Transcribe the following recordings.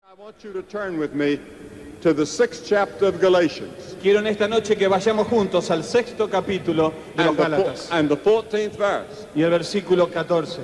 I want you to turn with me to the 6th chapter of Galatians. Quiero en esta noche que vayamos juntos al 6º capítulo de los Gálatas And the 14th verse. y el versículo 14.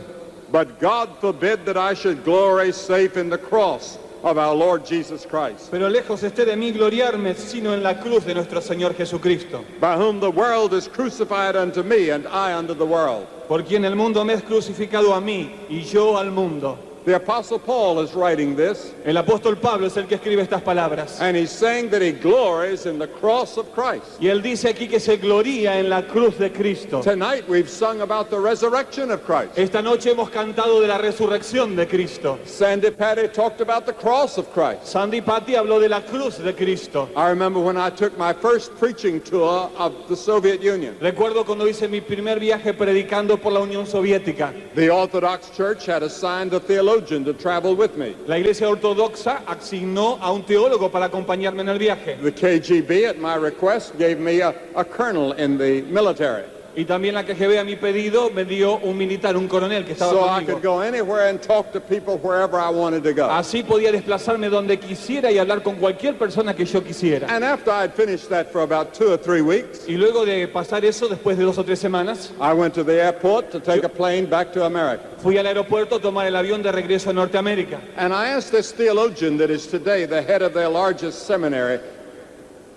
But God forbid that I should glory save in the cross of our Lord Jesus Christ, Pero lejos esté de mí gloriarme, sino en la cruz de nuestro Señor Jesucristo, by whom the world is crucified unto me, and I unto the world. por quien el mundo me es crucificado a mí y yo al mundo. The Apostle Paul is writing this, El apóstol Pablo es el que escribe estas palabras. and he's saying that he glories in the cross of Christ. Y él dice aquí que se gloría en la cruz de Cristo. Tonight we've sung about the resurrection of Christ. Esta noche hemos cantado de la resurrección de Cristo. Sandy Patty talked about the cross of Christ. Sandy Patty habló de la cruz de Cristo. I remember when I took my first preaching tour of the Soviet Union. Recuerdo cuando hice mi primer viaje predicando por la Unión Soviética. The Orthodox Church had assigned a theologian to travel with me. La Iglesia Ortodoxa asignó a un teólogo para acompañarme en el viaje. The KGB, at my request, gave me a colonel in the military, Y también la KGB a mi pedido me dio un militar, un coronel que estaba so I conmigo. could go anywhere and talk to people wherever I wanted to go. Así podía desplazarme donde quisiera y hablar con cualquier persona que yo quisiera. And after I'd finished that for about 2 or 3 weeks, Y luego de pasar eso, después de 2 o 3 semanas, I went to the airport to take a plane back to America. fui al aeropuerto a tomar el avión de regreso a Norteamérica. And I asked this theologian that is today the head of their largest seminary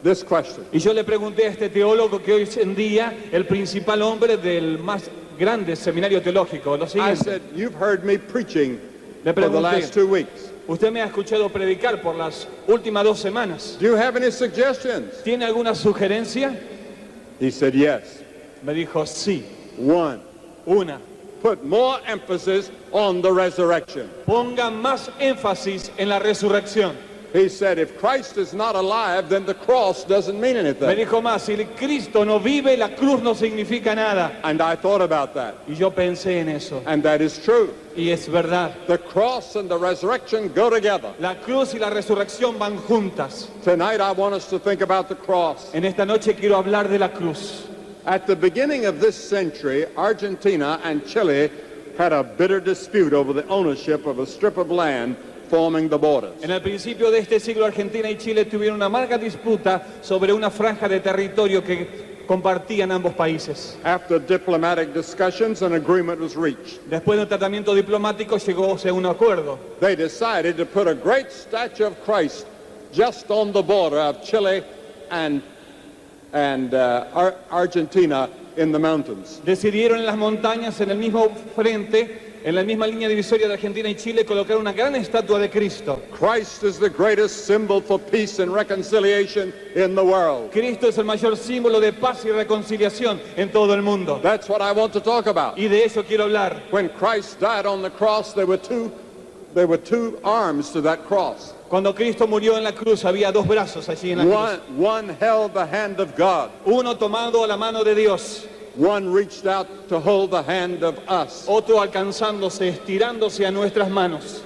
this question. Y yo le pregunté a este teólogo que hoy en día el principal hombre del más grande seminario teológico, lo I siguiente. said, you've heard me preaching Le for the last pregunté, 2 weeks. usted me ha escuchado predicar por las últimas 2 semanas. Do you have any suggestions? ¿Tiene alguna sugerencia? He said, yes. Me dijo, sí. One, Una, put more emphasis on the resurrection. ponga más énfasis en la resurrección. He said, if Christ is not alive, then the cross doesn't mean Me anything. dijo más, si Cristo no vive, la cruz no significa nada. And I thought about that. Y yo pensé en eso. And that is true. Y es verdad. The cross and the resurrection go together. La cruz y la resurrección van juntas. Tonight I want us to think about the cross. En esta noche quiero hablar de la cruz. At the beginning of this century, Argentina and Chile had a bitter dispute over the ownership of a strip of land forming the borders. En el principio de este siglo, Argentina y Chile tuvieron una amarga disputa sobre una franja de territorio que compartían ambos países. After diplomatic discussions, an agreement was reached. Después de un tratamiento diplomático llegóse a un acuerdo. They decided to put a great statue of Christ just on the border of Chile and Argentina in the mountains. Decidieron en las montañas, en el mismo frente, en la misma línea divisoria de Argentina y Chile, colocar una gran estatua de Cristo. Christ is the greatest symbol for peace and reconciliation in the world. Cristo es el mayor símbolo de paz y reconciliación en todo el mundo. That's what I want to talk about. Y de eso quiero hablar. When Christ died on the cross, there were two arms to that cross. Cuando Cristo murió en la cruz había 2 brazos allí en la cruz. One held the hand of God. Uno tomado a la mano de Dios, One reached out to hold the hand of us. otro alcanzándose, estirándose a nuestras manos.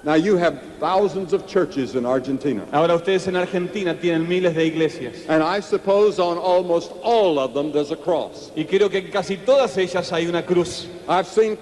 Now you have thousands of churches in Argentina. Ahora ustedes en Argentina tienen miles de iglesias. And I suppose on almost all of them there's a cross. Y creo que en casi todas ellas hay una cruz. I've seen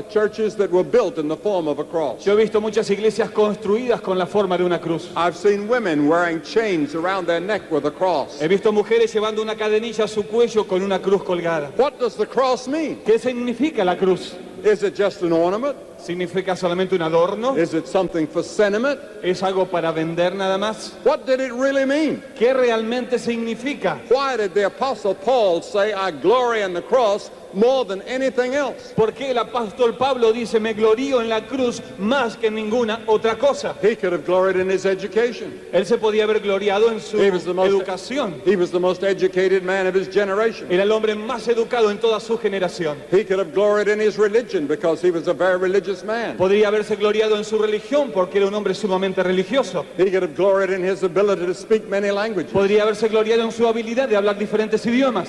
churches that were built in the form of a cross. Yo he visto muchas iglesias construidas con la forma de una cruz. I've seen women wearing chains around their neck with a cross. He visto mujeres llevando una cadenilla a su cuello con una cruz colgada. What does the cross mean? ¿Qué significa la cruz? Is it just an ornament? ¿Significa solamente un adorno? Is it something for sentiment? ¿Es algo para vender nada más? What did it really mean? ¿Qué realmente significa? Why did the Apostle Paul say, I glory in the cross more than anything else? ¿Por qué el apóstol Pablo dice, me glorío en la cruz más que en ninguna otra cosa? He could have gloried in his education. Él se podía haber gloriado en su He was the educación. He was the most educated man of his generation. Era el hombre más educado en toda su generación. He could have gloried in his religion because he was a very religious man. Podría haberse gloriado en su religión porque era un hombre sumamente religioso. He could have gloried in his ability to speak many languages. Podría haberse gloriado en su habilidad de hablar diferentes idiomas.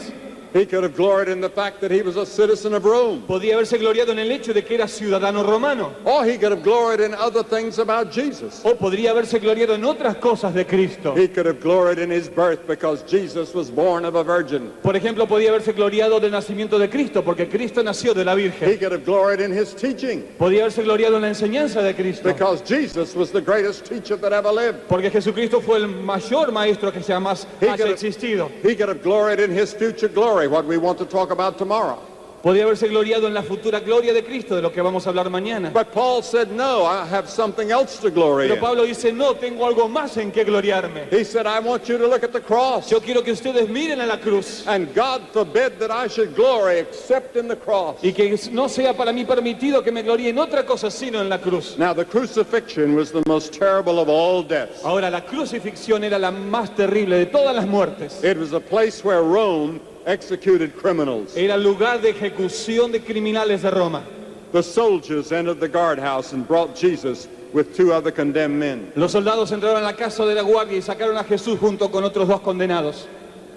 He could have gloried in the fact that he was a citizen of Rome. Podía haberse gloriado en el hecho de que era ciudadano romano. Or he could have gloried in other things about Jesus. O podría haberse gloriado en otras cosas de Cristo. He could have gloried in his birth because Jesus was born of a virgin. Por ejemplo, podía haberse gloriado del nacimiento de Cristo, porque Cristo nació de la He Virgen. could have gloried in his teaching Podía haberse gloriado en la enseñanza de Cristo, because Jesus was the greatest teacher that ever lived. porque Jesucristo fue el mayor maestro que jamás haya existido. He could have gloried in his future glory, what we want to talk about tomorrow. Podía haberse gloriado en la futura gloria de Cristo, de lo que vamos a hablar mañana. But Paul said, no, I have something else to glory Pero in. Pablo dice, no, tengo algo más en que gloriarme. He said, I want you to look at the cross. Yo quiero que ustedes miren a la cruz And God forbid that I should glory except in the cross. y que no sea para mí permitido que me gloríe en otra cosa sino en la cruz. Now, the crucifixion was the most terrible of all deaths. Ahora, la crucifixión era la más terrible de todas las muertes. It was a place where Rome executed criminals. Era el lugar de ejecución de criminales de Roma. The soldiers entered the guardhouse and brought Jesus with two other condemned men. Los soldados entraron a la casa de la guardia y sacaron a Jesús junto con otros dos condenados.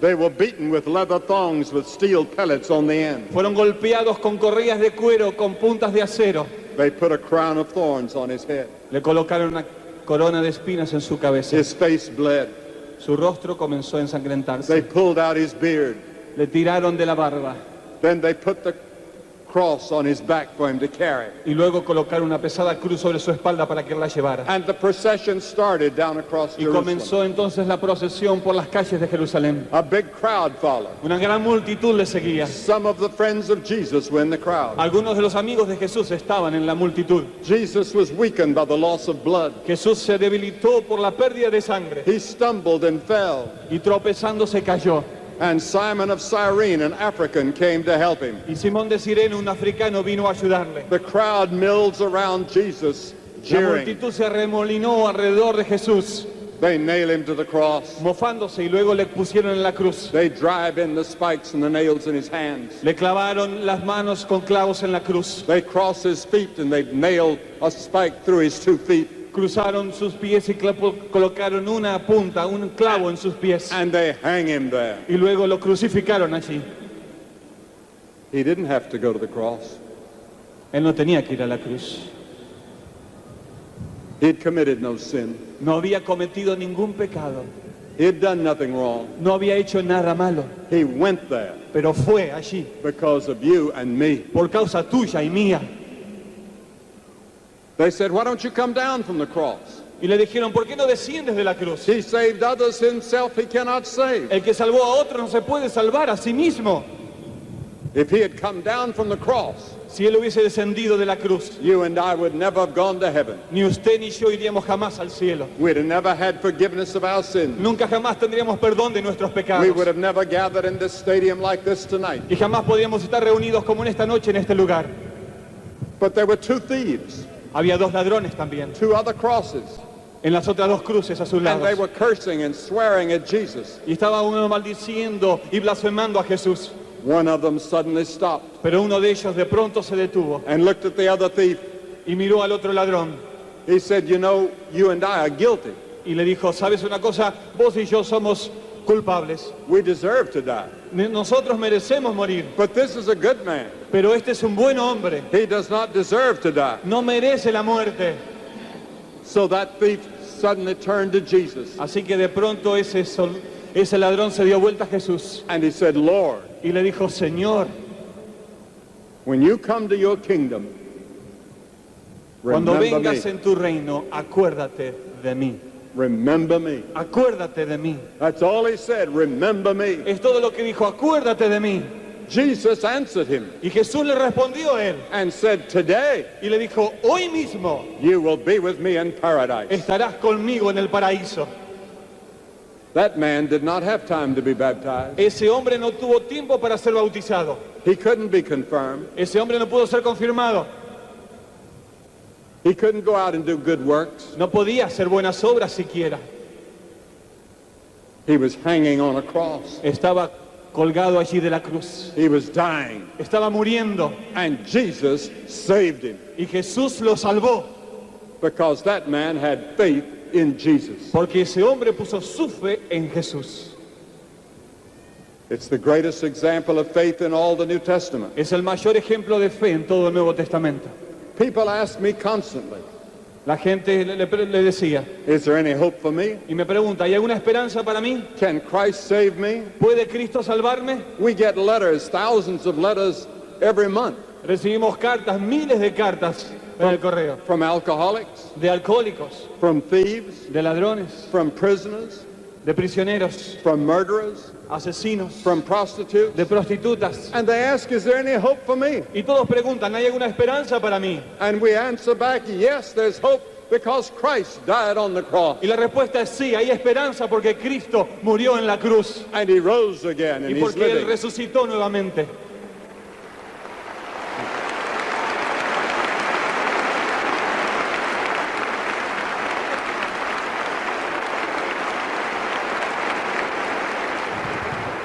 They were beaten with leather thongs with steel pellets on the end. Fueron golpeados con correas de cuero con puntas de acero. They put a crown of thorns on his head. Le colocaron una corona de espinas en su cabeza. His face bled. Su rostro comenzó a ensangrentarse. They pulled out his beard. Le tiraron de la barba Then they put the cross on his back for him to carry. y luego colocaron una pesada cruz sobre su espalda para que él la llevara. And the procession started down across Y Jerusalem. comenzó entonces la procesión por las calles de Jerusalén. A big crowd followed. Una gran multitud le seguía. Some of the friends of Jesus were in the crowd. Algunos de los amigos de Jesús estaban en la multitud. Jesus was weakened by the loss of blood. Jesús se debilitó por la pérdida de sangre He stumbled and fell. y tropezando se cayó. And Simon of Cyrene, an African, came to help him. Y Simón de Cirene, un africano, vino a ayudarle. The crowd mills around Jesus, La jeering. multitud se arremolinó alrededor de Jesús, They nail him to the cross. mofándose, y luego le pusieron en la cruz. They drive in the spikes and the nails in his hands. Le clavaron las manos con clavos en la cruz. They cross his feet and they nail a spike through his 2 feet. Cruzaron sus pies y colocaron una punta, un clavo en sus pies. And they hang him there. Y luego lo crucificaron allí. He didn't have to go to the cross. Él no tenía que ir a la cruz. He'd committed no sin. No había cometido ningún pecado. He'd done nothing wrong. No había hecho nada malo. He went there Pero fue allí because of you and me. por causa tuya y mía. They said, why don't you come down from the cross? Y le dijeron, ¿por qué no desciendes de la cruz? He saved others, himself he cannot save. El que salvó a otro no se puede salvar a sí mismo. If he had come down from the cross, Si él hubiese descendido de la cruz, you and I would never have gone to heaven. ni usted ni yo iríamos jamás al cielo. We'd have never had forgiveness of our sins. Nunca jamás tendríamos perdón de nuestros We pecados. would have never gathered in this stadium like this tonight. Y jamás podríamos estar reunidos como en esta noche en este lugar. But there were two thieves, Había dos ladrones también, two other crosses, en las otras dos cruces a sus and they lados. were cursing and swearing at Jesus. Y estaba uno maldiciendo y blasfemando a Jesús. One of them suddenly stopped Pero uno de ellos de pronto se detuvo and looked at the other thief. y miró al otro ladrón He said, you know, you and I are guilty. y le dijo, ¿sabes una cosa? Vos y yo somos culpables. We deserve to die. Nosotros merecemos morir. But this is a good man. Pero este es un buen hombre. He does not deserve to die. No merece la muerte. So that thief suddenly turned to Jesus Así que de pronto ese ladrón se dio vuelta a Jesús and he said, Lord, y le dijo, Señor, when you come to your kingdom, cuando remember vengas me. en tu reino, acuérdate de mí. Remember me. Acuérdate de mí. That's all he said. Remember me. Es todo lo que dijo, acuérdate de mí. Jesus answered him Y Jesús le respondió a él and said, today y le dijo, hoy mismo you will be with me in paradise. estarás conmigo en el paraíso. That man did not have time to be baptized. Ese hombre no tuvo tiempo para ser bautizado. He couldn't be confirmed. Ese hombre no pudo ser confirmado. He couldn't go out and do good works. No podía hacer buenas obras siquiera. He was hanging on a cross. Estaba colgado allí de la cruz. He was dying. Estaba muriendo And Jesus saved him y Jesús lo salvó because that man had faith in Jesus. porque ese hombre puso su fe en Jesús. It's the greatest example of faith in all the New Testament. Es el mayor ejemplo de fe en todo el Nuevo Testamento. People ask me constantly, La gente le decía, is there any hope for me? y me pregunta, ¿hay alguna esperanza para mí? Can Christ save me? ¿Puede Cristo salvarme? We get letters, thousands of letters every month Recibimos cartas, miles de cartas en el correo, from alcoholics, de alcohólicos, from thieves, de ladrones, from prisoners, de prisioneros, from murderers, asesinos, from prostitutes. de prostitutas. And they ask, is there any hope for me? Y todos preguntan, ¿hay alguna esperanza para mí? And we answer back, yes, there's hope because Christ died on the cross. Y la respuesta es sí, hay esperanza porque Cristo murió en la cruz And he rose again y and he's porque Él living. resucitó nuevamente.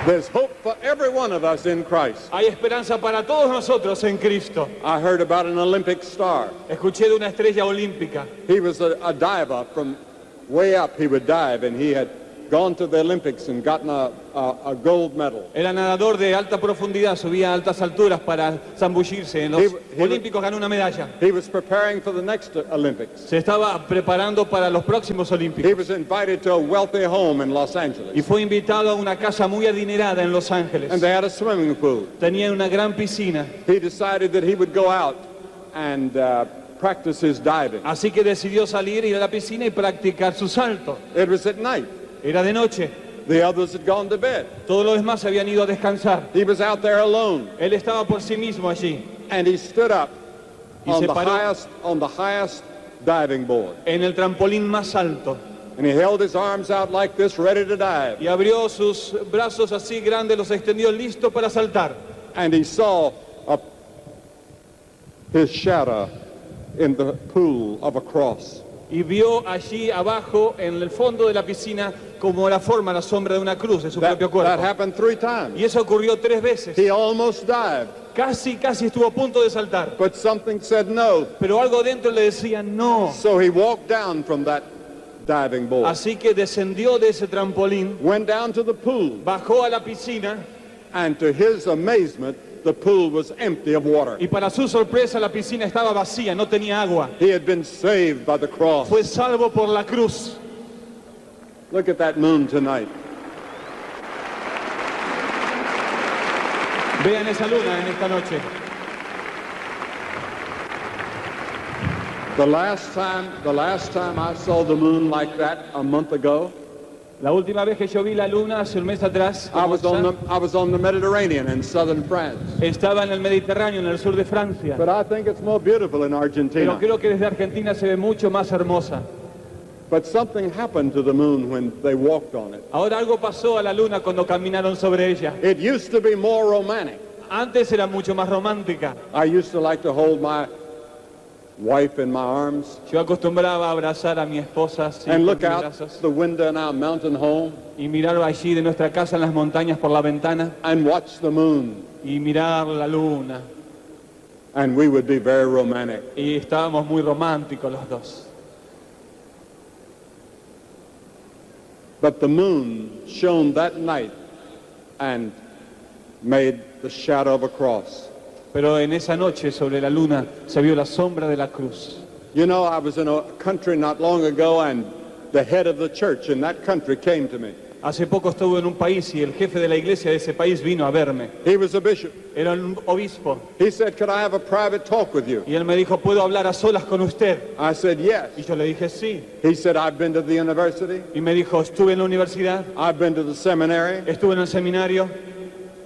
There's hope for every one of us in Christ. Hay esperanza para todos nosotros en Cristo. I heard about an Olympic star. Escuché de una estrella olímpica. He was a diver. From way up he would dive, and he had gone to the Olympics and gotten a gold medal. Era nadador de alta profundidad, subía a altas alturas para zambullirse. En los He- Olímpicos ganó una medalla. He was preparing for the next Olympics. Se estaba preparando para los próximos He Olímpicos. was invited to a wealthy home in Los Angeles. Y fue invitado a una casa muy adinerada en Los Ángeles. And they had a swimming pool. Tenía una gran piscina. He decided that he would go out and practice his diving. Así que decidió salir, ir a la piscina y practicar su salto. It was at night. Era de noche. The others had gone to bed. Todos los demás se habían ido a descansar. He was out there alone, Él estaba por sí mismo allí, and he stood up Y se paró. on the highest diving board. en el trampolín más alto. And he held his arms out like this, ready to dive. Y abrió sus brazos así grandes, los extendió listo para saltar. And he saw his shadow in the pool of a cross. Y vio allí abajo, en el fondo de la piscina, como la forma, la sombra de una cruz de su That, propio that cuerpo. happened 3 times. Y eso ocurrió 3 veces. He almost dived, Casi estuvo a punto de saltar. but something said no. Pero algo dentro le decía no. So he walked down from that diving board, Así que descendió de ese trampolín, went down to the pool, bajó a la piscina and to his amazement, the pool was empty of water. y para su sorpresa la piscina estaba vacía, no tenía agua. He had been saved by the cross. Fue salvo por la cruz. Look at that moon tonight. Vean esa luna en esta noche. The last time I saw the moon like that a month ago, La última vez que yo vi la luna hace un mes atrás, I como was on the Mediterranean in southern France. estaba en el Mediterráneo, en el sur de Francia. But I think it's more beautiful in Pero Argentina. creo que desde Argentina se ve mucho más hermosa. But something happened to the moon when they walked on it. Ahora algo pasó a la luna cuando caminaron sobre ella. It used to be more romantic. Antes era mucho más romántica. I used to like to hold my wife in my arms Yo acostumbraba a abrazar a mi esposa así and con look mis out brazos the window in our mountain home y mirar allí de nuestra casa en las montañas por la ventana and watch the moon. y mirar la luna. And we would be very romantic. Y estábamos muy románticos los dos. But the moon shone that night and made the shadow of a cross. Pero en esa noche sobre la luna se vio la sombra de la cruz. You know, I was in a country not long ago, and the head of the church in that country came to me. Hace poco estuve en un país y el jefe de la iglesia de ese país vino a verme. He was a bishop. Era un obispo. He said, could I have a private talk with you? Y él me dijo, ¿puedo hablar a solas con usted? I said, yes. Y yo le dije, sí. He said, I've been to the university. Y me dijo, estuve en la universidad, I've been to the seminary. estuve en el seminario,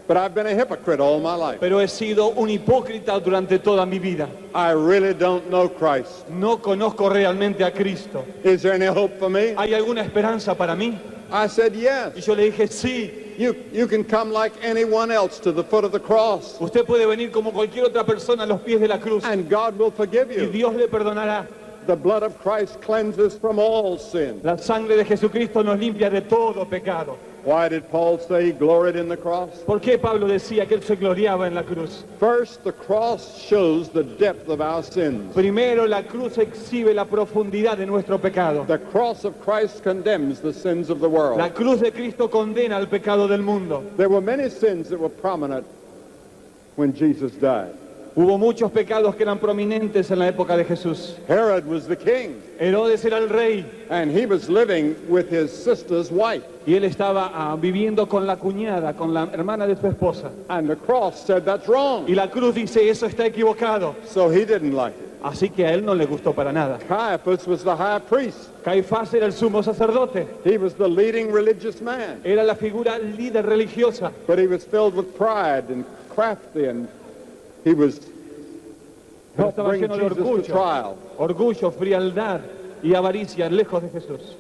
But I've been a hypocrite all my life. pero he sido un hipócrita durante toda mi vida. I really don't know Christ. No conozco realmente a Cristo. Is there any hope for me? ¿Hay alguna esperanza para mí? I said, Y yes. yo le dije, sí. You can come like anyone else to the foot of the cross, Usted puede venir como cualquier otra persona a los pies de la cruz and God will forgive y you. Dios le perdonará. The blood of Christ cleanses from all sin. La sangre de Jesucristo nos limpia de todo pecado. Why did Paul say he gloried in the cross? ¿Por qué Pablo decía que él se gloriaba en la cruz? First, the cross shows the depth of our sins. Primero, la cruz exhibe la profundidad de nuestro pecado. The cross of Christ condemns the sins of the world. La cruz de Cristo condena el pecado del mundo. There were many sins that were prominent when Jesus died. Hubo muchos pecados que eran prominentes en la época de Jesús. Herod was the king, Herodes era el rey and he was living with his sister's wife. y él estaba viviendo con la cuñada, con la hermana de su esposa. And the cross said that's wrong. Y la cruz dice, eso está equivocado. So he didn't like it. Así que a él no le gustó para nada. Caiaphas was the high priest. Caifás era el sumo sacerdote. He was the leading religious man. Era la figura líder religiosa. But he was filled with pride and crafty, and he was Pero helped estaba bring lleno de Jesus to orgullo, trial. orgullo, frialdad y avaricia lejos de Jesús.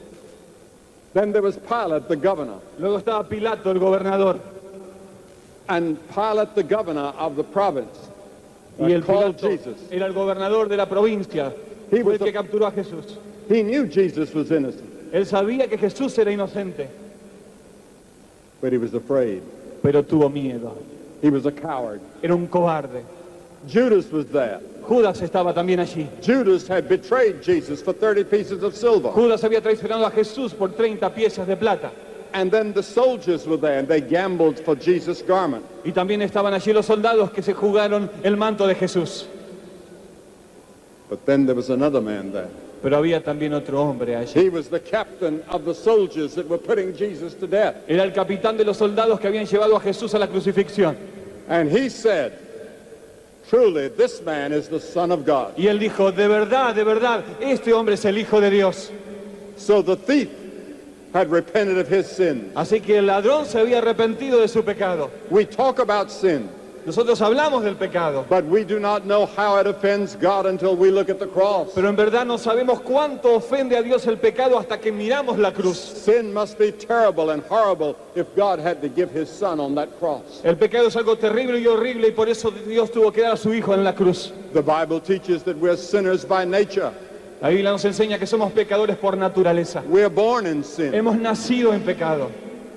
Then there was Pilate, the governor. Luego estaba Pilato, el gobernador. And Pilate, the governor of the province, Y el called Pilato Jesus. era el gobernador de la provincia. He Fue was el que capturó a Jesús. He knew Jesus was innocent, Él sabía que Jesús era inocente, but he was afraid. pero tuvo miedo. He was a coward. Era un cobarde. Judas was there. Judas estaba también allí. Judas had betrayed Jesus for 30 pieces of silver. Judas había traicionado a Jesús por 30 piezas de plata. And then the soldiers were there, and they gambled for Jesus' garment. Y también estaban allí los soldados que se jugaron el manto de Jesús. But then there was another man there. Pero había también otro hombre allí. He was the captain of the soldiers that were putting Jesus to death. Era el capitán de los soldados que habían llevado a Jesús a la crucifixión. And he said, truly, this man is the Son of God. Y él dijo, de verdad, este hombre es el Hijo de Dios. So the thief had repented of his sin. Así que el ladrón se había arrepentido de su pecado. We talk about sin, Nosotros hablamos del pecado, but we do not know how it offends God until we look at the cross. pero en verdad no sabemos cuánto ofende a Dios el pecado hasta que miramos la cruz. Sin must be terrible and horrible if God had to give his son on that cross. El pecado es algo terrible y horrible y por eso Dios tuvo que dar a su Hijo en la cruz. The Bible teaches that we're sinners by nature. La Biblia nos enseña que somos pecadores por naturaleza. We're born in sin. Hemos nacido en pecado.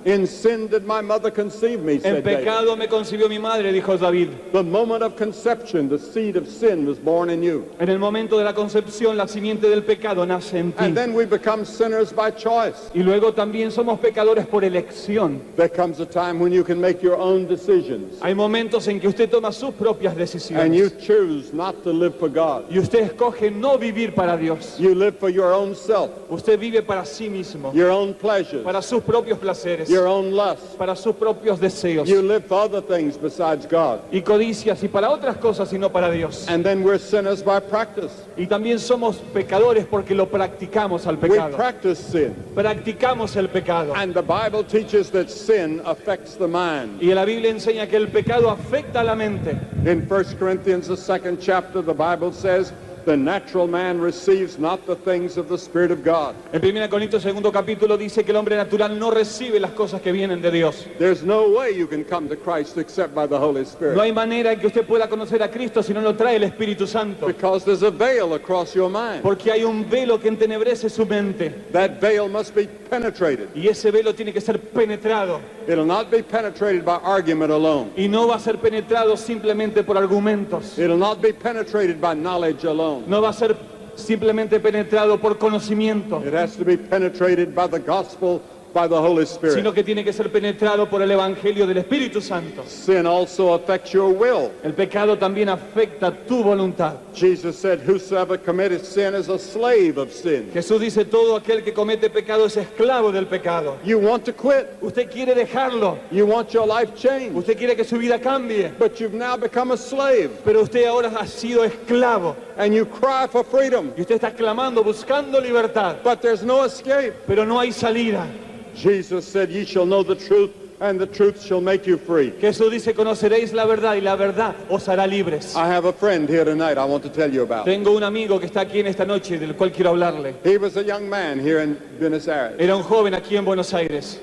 In sin did my mother conceive me, En said David. pecado me concibió mi madre, dijo David. The moment of conception, the seed of sin was born in you. En el momento de la concepción, la simiente del pecado nace en ti. And then we become sinners by choice. Y luego también somos pecadores por elección. There comes a time when you can make your own decisions. Hay momentos en que usted toma sus propias And you decisiones. choose not to live for God. Y usted escoge no vivir para Dios. You live for your own self, Usted vive para sí mismo, your own pleasures, para sus propios placeres, your own lusts. para sus propios deseos You live for other things besides God. y codicias y para otras cosas y no para Dios. And then we're sinners by practice. Y también somos pecadores porque lo practicamos al We pecado. practice sin. Practicamos el pecado. And the Bible teaches that sin affects the mind. Y la Biblia enseña que el pecado afecta a la mente. In 1 Corinthians, the 2nd chapter, the Bible says, the natural man receives not the things of the Spirit of God. En 1 Corintios 2 capítulo dice que el hombre natural no recibe las cosas que vienen de Dios. There's no way you can come to Christ except by the Holy No Spirit. hay manera en que usted pueda conocer a Cristo si no lo trae el Espíritu Santo. Because there's a veil across your mind. Porque hay un velo que entenebrece su mente. That veil must be penetrated. Y ese velo tiene que ser penetrado. It'll not be penetrated by argument alone. Y no va a ser penetrado simplemente por argumentos. It'll not be penetrated by knowledge alone. No va a ser simplemente penetrado por conocimiento, It has to be penetrated by the gospel, by the Holy Spirit. sino que tiene que ser penetrado por el Evangelio del Espíritu Santo. Sin also affects your will. El pecado también afecta tu voluntad. Jesus said, whosoever committeth sin is a slave of sin. Jesús dice, todo aquel que comete pecado es esclavo del pecado. You want to quit. Usted quiere dejarlo, You want your life changed. usted quiere que su vida cambie, But you've now become a slave. pero usted ahora ha sido esclavo. And you cry for freedom. Y usted está clamando, buscando libertad, But there's no escape. pero no hay salida. Jesus said, ye shall know the truth, and the truth shall make you free. Jesús dice, conoceréis la verdad y la verdad os hará libres. I have a friend here tonight I want to tell you about. Tengo un amigo que está aquí en esta noche del cual quiero hablarle. He was a young man here in Buenos Aires. Era un joven aquí en Buenos Aires.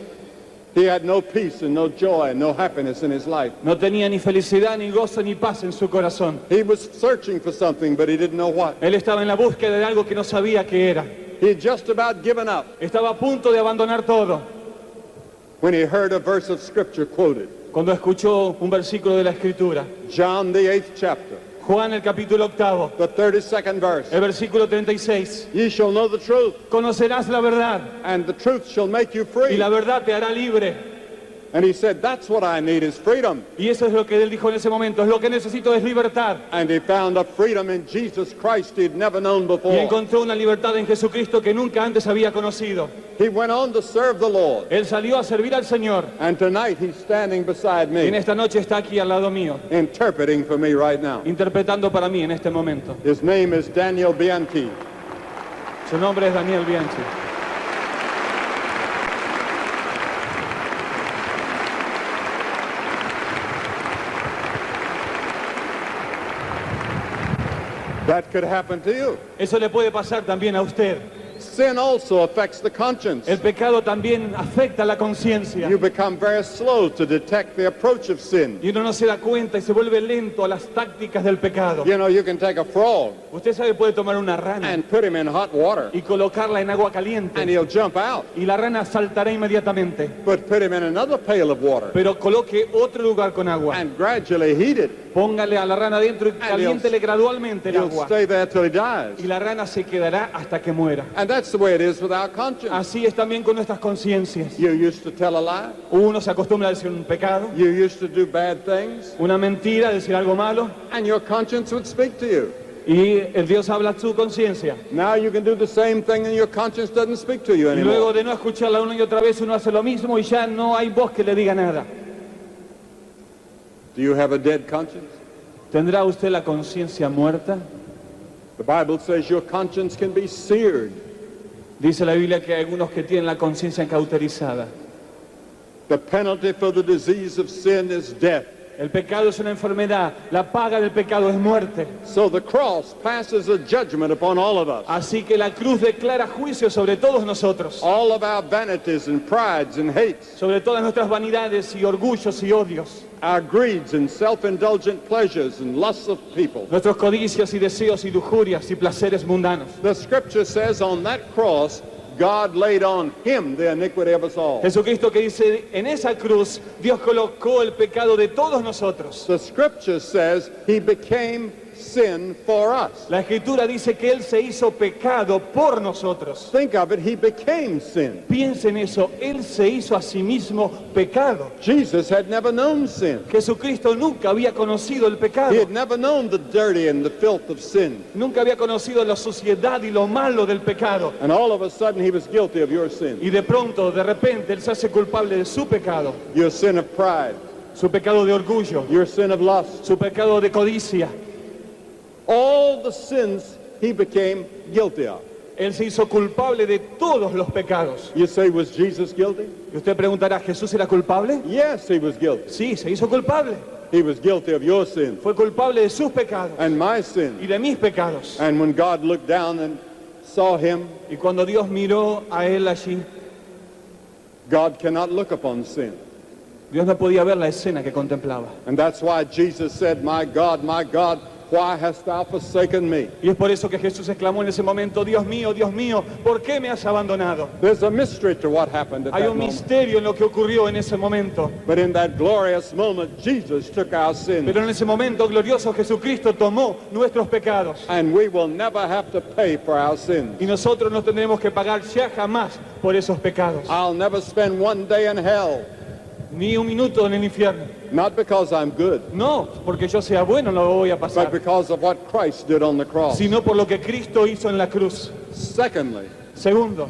He had no peace and no joy and no happiness in his life. No tenía ni felicidad, ni gozo, ni paz en su corazón. He was searching for something, but he didn't know what. Él estaba en la búsqueda de algo que no sabía qué era. He had just about given up Estaba a punto de abandonar todo. when he heard a verse of Scripture quoted. cuando escuchó un versículo de la Escritura. John, the 8th chapter, Juan, el capítulo 8, the 32nd verse. el versículo 36. Ye shall know the truth, Conocerás la verdad and the truth shall make you y free. la verdad te hará libre. And he said, that's what I need is freedom. Y eso es lo que él dijo en ese momento. Es lo que necesito es libertad. And he found a freedom in Jesus Christ he'd never known Y before. encontró una libertad en Jesucristo que nunca antes había conocido. He went on to serve the Lord. Él salió a servir al Señor. And tonight he's standing beside Y en me, esta noche está aquí al lado mío, interpreting for me right now. interpretando para mí en este momento. His name is Daniel Bianchi. Su nombre es Daniel Bianchi. That could happen to you. Eso le puede pasar también a usted. Sin also affects the conscience. El pecado también afecta la conciencia. You become very slow to detect the approach of sin. Y uno no se da cuenta y se vuelve lento a las tácticas del pecado. You know, you can take a frog Usted sabe, puede tomar una rana and put him in hot water y colocarla en agua and caliente he'll jump out. y la rana saltará inmediatamente. But put him in another pail of water Pero coloque otro lugar con agua. and gradually heat it. Póngale a la rana dentro y caliéntele gradualmente el He'll agua. stay there till he dies. Y la rana se quedará hasta que muera. And that's the way it is with our conscience. Así es también con nuestras conciencias. You used to tell a lie. Uno se acostumbra a decir un pecado, You used to do bad things. una mentira, decir algo malo, And your conscience would speak to you. y el Dios habla a su conciencia. Now you can do the same thing and your conscience doesn't speak to you Y luego anymore. de no escucharla una y otra vez, uno hace lo mismo y ya no hay voz que le diga nada. Do you have a dead conscience? ¿Tendrá usted la conciencia muerta? The Bible says your conscience can be seared. Dice la Biblia que hay algunos que tienen la conciencia cauterizada. The penalty for the disease of sin is death. El pecado es una enfermedad, la paga del pecado es muerte. So the cross passes a judgment upon all of us. Así que la cruz declara juicio sobre todos nosotros, All of our vanities and prides and hates, sobre todas nuestras vanidades y orgullos y odios, our greeds and self-indulgent pleasures and lusts of people. nuestros codicios y deseos y lujurias y placeres mundanos. The scripture says on that cross, God laid on him the iniquity of us all. Jesucristo que dice, en esa cruz Dios colocó el pecado de todos nosotros. The scripture says he became sin for us. La Escritura dice que Él se hizo pecado por nosotros. Think of it, he became sin. Piensa en eso, Él se hizo a sí mismo pecado. Jesus had never known sin. Jesucristo nunca había conocido el pecado. He had never known the dirty and the filth of sin. Nunca había conocido la suciedad y lo malo del pecado. And all of a sudden he was guilty of your sin. Y de pronto, de repente, Él se hace culpable de su pecado. Your sin of pride, Su pecado de orgullo, your sin of lust. su pecado de codicia. All the sins he became guilty of. Él se hizo culpable de todos los pecados. You say, was Jesus guilty? Y usted preguntará, ¿Jesús era culpable? Yes, he was guilty. Sí, se hizo culpable. He was guilty of your sin Fue culpable de sus pecados and my y sin. de mis pecados. And when God looked down and saw him, Y cuando Dios miró a Él allí, God cannot look upon sin. Dios no podía ver la escena que contemplaba. And that's why Jesus said, my God, why hast thou forsaken me? Y es por eso que Jesús exclamó en ese momento, Dios mío, ¿por qué me has abandonado? There's a mystery to what happened at Hay that un moment. misterio en lo que ocurrió en ese momento. But in that glorious moment, Jesus took our sins. Pero en ese momento glorioso Jesucristo tomó nuestros pecados. And we will never have to pay for our sins. Y nosotros no tendremos que pagar ya jamás por esos pecados. I'll never spend one day in hell. Ni un minuto en el infierno. Not because I'm good, No, porque yo sea bueno no lo voy a but pasar. because of what Christ did on the cross. Sino por lo que Cristo hizo en la cruz. Secondly, Segundo,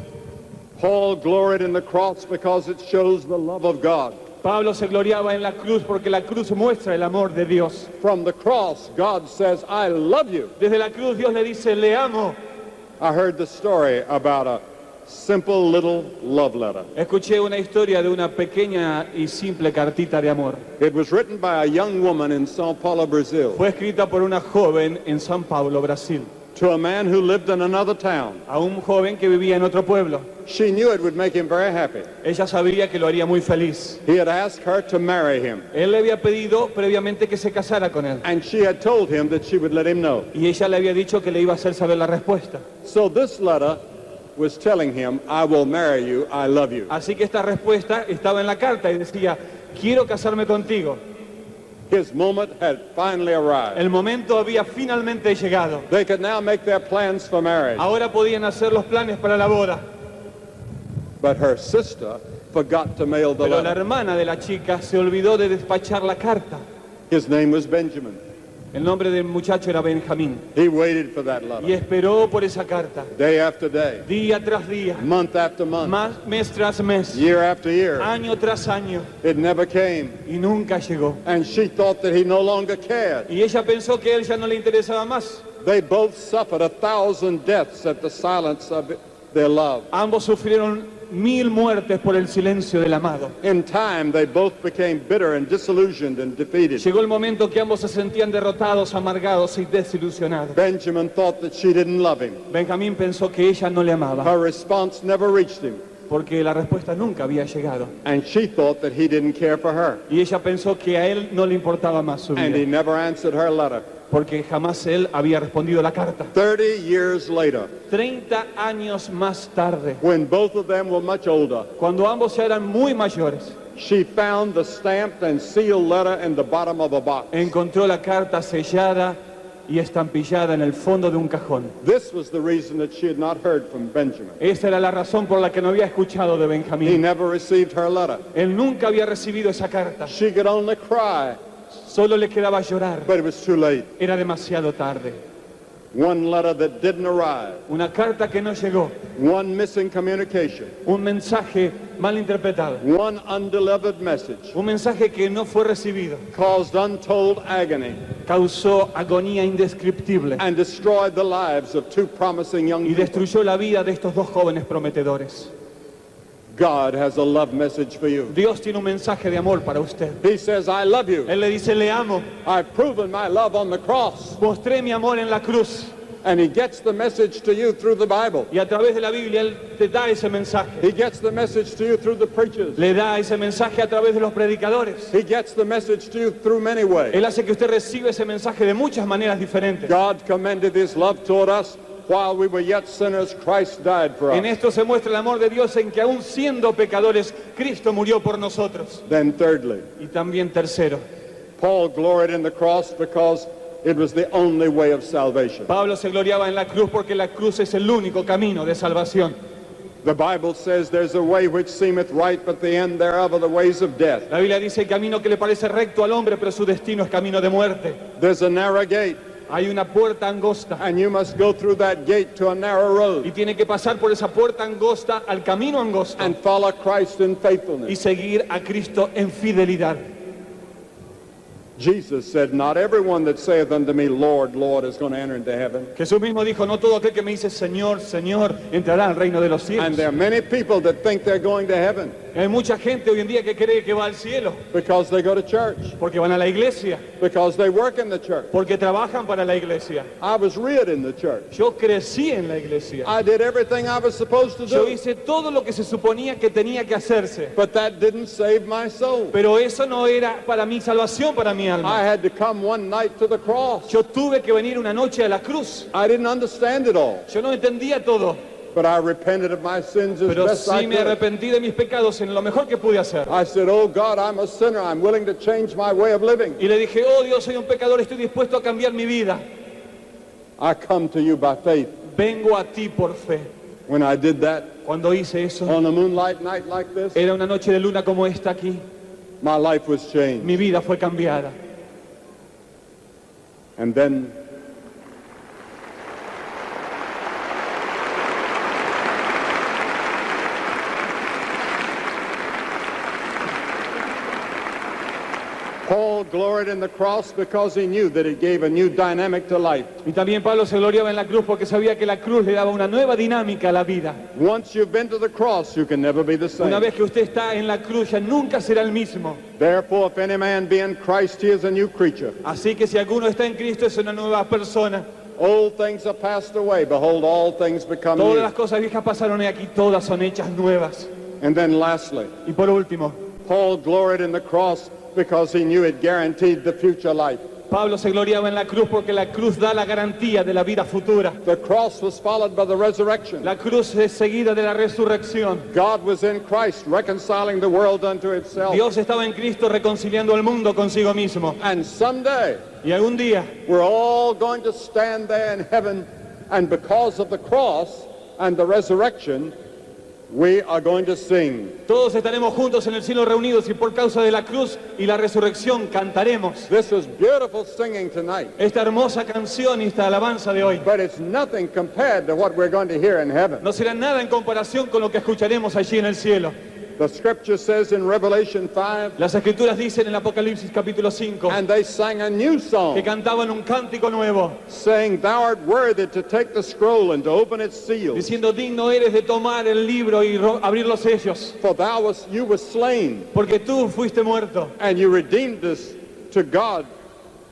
Paul gloried in the cross because it shows the love of God. Pablo se gloriaba en la cruz porque la cruz muestra el amor de Dios. From the cross, God says, I love you. Desde la cruz Dios le dice, le amo. I heard the story about a simple little love letter. Escuché una historia de una pequeña y simple cartita de amor. It was written by a young woman in Sao Paulo, Brazil, Fue escrita por una joven en São Paulo, Brasil, to a man who lived in another town. a un joven que vivía en otro pueblo. She knew it would make him very happy. Ella sabía que lo haría muy feliz. He had asked her to marry him, Él le había pedido previamente que se casara con él. and she had told him that she would let him know. Y ella le había dicho que le iba a hacer saber la respuesta. So this letter was telling him, I will marry you, I love you. Así que esta respuesta estaba en la carta y decía, quiero casarme contigo. His moment had finally arrived. El momento había finalmente llegado. They could now make their plans for marriage. Ahora podían hacer los planes para la boda. But her sister forgot to mail the Pero la letter. hermana de la chica se olvidó de despachar la carta. His name was Benjamin. El nombre del muchacho era Benjamín. He waited for that Y letter. esperó por esa carta. Day after day, Día tras día. month after month, Mes tras mes. year after year. Año tras año. It never came. Y nunca llegó. And she thought that he no longer cared. Y ella pensó que él ya no le interesaba más. They both suffered 1,000 deaths at the silence of their love. Ambos sufrieron 1000 muertes por el silencio del amado. In time, they both became bitter and disillusioned and defeated. Llegó el momento que ambos se sentían derrotados, amargados y desilusionados. Benjamin thought that she didn't love him. Benjamín pensó que ella no le amaba, Her response never reached him. porque la respuesta nunca había llegado. And she thought that he didn't care for her. Y ella pensó que a él no le importaba más su And he vida, never answered her letter. porque jamás él había respondido la carta. 30 years later, 30 años más tarde, when both of them were much older, cuando ambos ya eran muy mayores, she found the stamped and sealed letter in the bottom of a box. encontró la carta sellada y estampillada en el fondo de un cajón. This was the reason that she had not heard from Benjamin. Esa era la razón por la que no había escuchado de He Benjamín. never received her letter. Él nunca había recibido esa carta. She could only cry, Solo le quedaba llorar. but it was too late. Era demasiado tarde. One letter that didn't arrive, Una carta que no llegó. one missing communication, Un mensaje mal interpretado. one undelivered message Un mensaje que no fue recibido. caused untold agony Causó agonía indescriptible and destroyed the lives of two promising young y people. destruyó la vida de estos dos jóvenes prometedores. God has a love message for you. Dios tiene un mensaje de amor para usted. He says, I love you. Él le dice, le amo. I've proven my love on the cross. Mostré mi amor en la cruz. And he gets the message to you through the Bible. Y a través de la Biblia Él te da ese mensaje. He gets the message to you through the preachers. Le da ese mensaje a través de los predicadores. He gets the message to you through many ways. Él hace que usted reciba ese mensaje de muchas maneras diferentes. God commended his love toward us while we were yet sinners. Christ died for En us. esto se muestra el amor de Dios en que aún siendo pecadores, Cristo murió por nosotros. Then thirdly, Y también tercero, Paul gloried in the cross because it was the only way of salvation. Pablo se gloriaba en la cruz porque la cruz es el único camino de salvación. The Bible says there's a way which seemeth right, but the end thereof are the ways of death. La Biblia dice el camino que le parece recto al hombre, pero su destino es camino de muerte. There's a narrow gate, Hay una puerta angosta and you must go through that gate to a narrow y road tiene que pasar por esa puerta angosta al camino angosto and follow Christ in y faithfulness. seguir a Cristo en fidelidad. Jesus said, not everyone that saith unto me, Lord, Lord, is going to enter into heaven. Jesús mismo dijo, no todo aquel que me dice Señor, Señor, entrará al reino de los cielos. And there are many people that think they're going to heaven Hay mucha gente hoy en día que cree que va al cielo because they go to church, porque van a la iglesia, because they work in the church. porque trabajan para la iglesia. I was reared in the church. Yo crecí en la iglesia. I did everything I was supposed to Yo do, hice todo lo que se suponía que tenía que hacerse. but that didn't save my soul. Pero eso no era para mi salvación, para mi I alma. had to come one night to the cross. Yo tuve que venir una noche a la cruz. I didn't understand it all, Yo no entendía todo, but I repented of my sins as pero best I sí me could. arrepentí de mis pecados en lo mejor que pude hacer. I said, oh God, I'm a sinner. I'm willing to change my way of living. Y le dije, oh Dios, soy un pecador, estoy dispuesto a cambiar mi vida. I come to you by faith. Vengo a ti por fe. When I did that Cuando hice eso, on a moonlight night like this, era una noche de luna como esta aquí. my life was changed. Mi vida fue cambiada. And then Paul gloried in the cross because he knew that it gave a new dynamic to life. Y también Pablo se gloriaba en la cruz porque sabía que la cruz le daba una nueva dinámica a la vida. Once you've been to the cross, you can never be the Una same. vez que usted está en la cruz ya nunca será el mismo. Therefore, if any man be in Christ, he is a new creature. Así que si alguno está en Cristo es una nueva persona. Old things are passed away. Behold, all things become Todas new. las cosas viejas pasaron y aquí todas son hechas nuevas. And then lastly, Y por último, Paul gloried in the cross because he knew it guaranteed the future life. Pablo se gloriaba en la cruz porque la cruz da la garantía de la vida futura. The cross was followed by the resurrection. La cruz es seguida de la resurrección. God was in Christ reconciling the world unto itself. Dios estaba en Cristo reconciliando al mundo consigo mismo. And someday Y algún día we're all going to stand there in heaven, and because of the cross and the resurrection, we are going to sing. todos estaremos juntos en el cielo reunidos y por causa de la cruz y la resurrección cantaremos This is beautiful singing tonight, esta hermosa canción y esta alabanza de hoy. but it's nothing compared to what we're going to hear in heaven. No será nada en comparación con lo que escucharemos allí en el cielo. The scripture says in Revelation 5, Las escrituras dicen en Apocalipsis capítulo 5 and they sang a new que song, cantaban un cántico nuevo, saying, Thou art worthy to take the scroll and to open its seals, diciendo: digno eres de tomar el libro y abrir los sellos, for you were slain, porque tú fuiste muerto and you redeemed us to God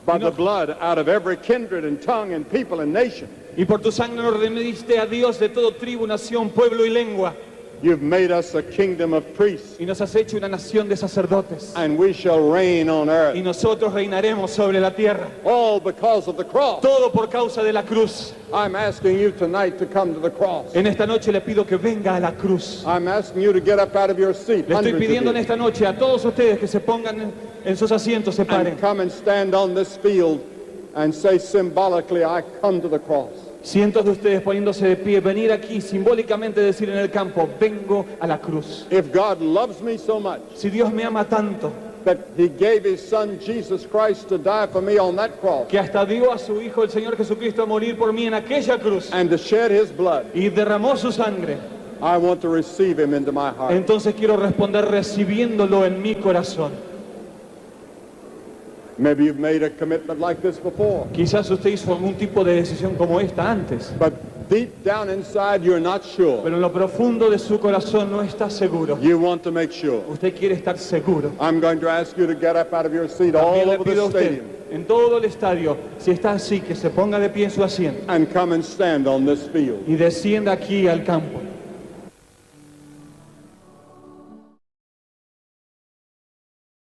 by No. the blood out of every kindred and tongue and people and nation. y por tu sangre nos redimiste a Dios de todo tribu, nación, pueblo y lengua, You've made us a kingdom of priests, y nos has hecho una nación de sacerdotes, and we shall reign on earth. y nosotros reinaremos sobre la tierra. All because of the cross. Todo por causa de la cruz. I'm asking you tonight to come to the cross. En esta noche le pido que venga a la cruz. I'm asking you to get up out of your seat. Le estoy hundreds of pidiendo en you, esta noche a todos ustedes que se pongan en sus asientos, se paren. and come and stand on this field and say symbolically, I come to the cross. Cientos de ustedes poniéndose de pie, venir aquí simbólicamente decir en el campo: vengo a la cruz. If God loves me so much Si Dios me ama tanto that he gave his son Jesus Christ to die for me on that cross que hasta dio a su Hijo el Señor Jesucristo a morir por mí en aquella cruz and to shed his blood, y derramó su sangre, I want to receive him into my heart. entonces quiero responder recibiéndolo en mi corazón. Maybe you've made a commitment like this before, Quizás usted hizo algún tipo de decisión como esta antes, but deep down inside you're not sure. pero en lo profundo de su corazón no está seguro. You want to make sure. Usted quiere estar seguro. I'm going to ask you to get up out of your seat all También le over pido a the usted, stadium en todo el estadio, si está así, que se ponga de pie en su asiento and come and stand on this field. y descienda aquí al campo.